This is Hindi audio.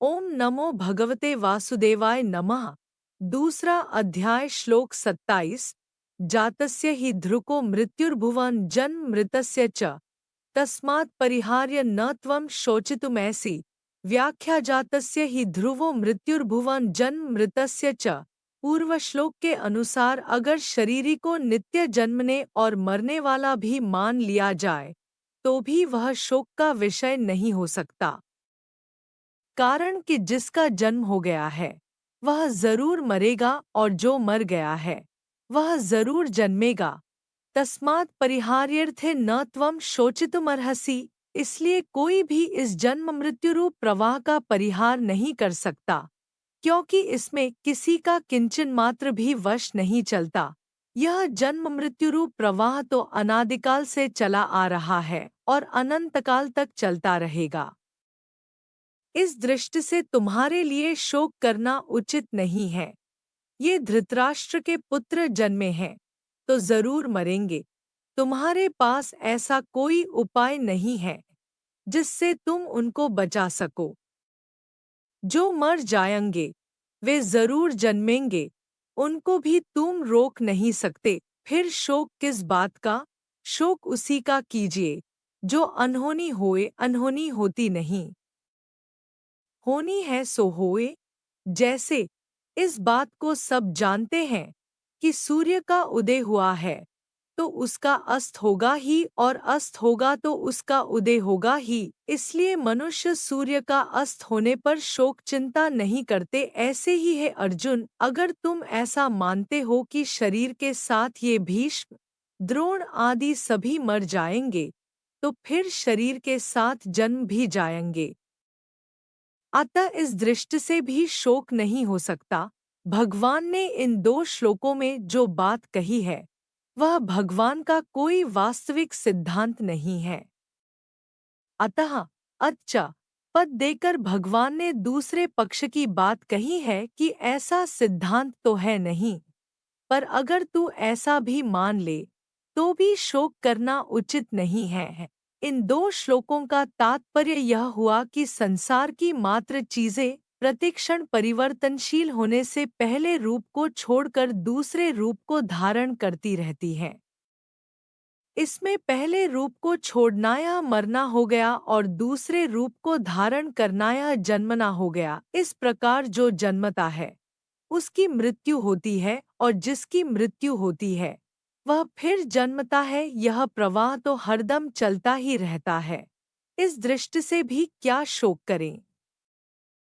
ओम नमो भगवते वासुदेवाय नमः। दूसरा अध्याय श्लोक 27। जातस्य हि ध्रुको मृत्युर्भुवन जन्म मृतस्य च तस्मात् परिहार्य न त्वं शोचितुमैसी। व्याख्या जातस्य हि ध्रुवो मृत्युर्भुवन जन्म मृतस्य च। पूर्व श्लोक के अनुसार अगर शरीरी को नित्य जन्मने और मरने वाला भी मान लिया जाए तो भी वह शोक का विषय नहीं हो सकता, कारण कि जिसका जन्म हो गया है वह जरूर मरेगा और जो मर गया है वह जरूर जन्मेगा। तस्मात् परिहार्यर्थे न त्वं शोचितुमर्हसि। इसलिए कोई भी इस जन्म मृत्यु रूप प्रवाह का परिहार नहीं कर सकता, क्योंकि इसमें किसी का किंचन मात्र भी वश नहीं चलता। यह जन्म मृत्यु रूप प्रवाह तो अनादिकाल से चला आ रहा है और अनंतकाल तक चलता रहेगा। इस दृष्टि से तुम्हारे लिए शोक करना उचित नहीं है। ये धृतराष्ट्र के पुत्र जन्मे हैं तो जरूर मरेंगे। तुम्हारे पास ऐसा कोई उपाय नहीं है जिससे तुम उनको बचा सको। जो मर जाएंगे वे जरूर जन्मेंगे, उनको भी तुम रोक नहीं सकते। फिर शोक किस बात का? शोक उसी का कीजिए जो अनहोनी होए, अनहोनी होती नहीं। होनी है सो होए। जैसे इस बात को सब जानते हैं कि सूर्य का उदय हुआ है तो उसका अस्त होगा ही, और अस्त होगा तो उसका उदय होगा ही। इसलिए मनुष्य सूर्य का अस्त होने पर शोक चिंता नहीं करते। ऐसे ही है अर्जुन, अगर तुम ऐसा मानते हो कि शरीर के साथ ये भीष्म, द्रोण आदि सभी मर जाएंगे तो फिर शरीर के साथ जन्म भी जाएंगे। अतः इस दृष्टि से भी शोक नहीं हो सकता। भगवान ने इन दो श्लोकों में जो बात कही है वह भगवान का कोई वास्तविक सिद्धांत नहीं है। अतः अच्छा पद देकर भगवान ने दूसरे पक्ष की बात कही है कि ऐसा सिद्धांत तो है नहीं, पर अगर तू ऐसा भी मान ले तो भी शोक करना उचित नहीं है। इन दो श्लोकों का तात्पर्य यह हुआ कि संसार की मात्र चीजें प्रतिक्षण परिवर्तनशील होने से पहले रूप को छोड़कर दूसरे रूप को धारण करती रहती हैं। इसमें पहले रूप को छोड़ना या मरना हो गया और दूसरे रूप को धारण करना या जन्मना हो गया। इस प्रकार जो जन्मता है उसकी मृत्यु होती है और जिसकी मृत्यु होती है वह फिर जन्मता है। यह प्रवाह तो हरदम चलता ही रहता है। इस दृष्टि से भी क्या शोक करें।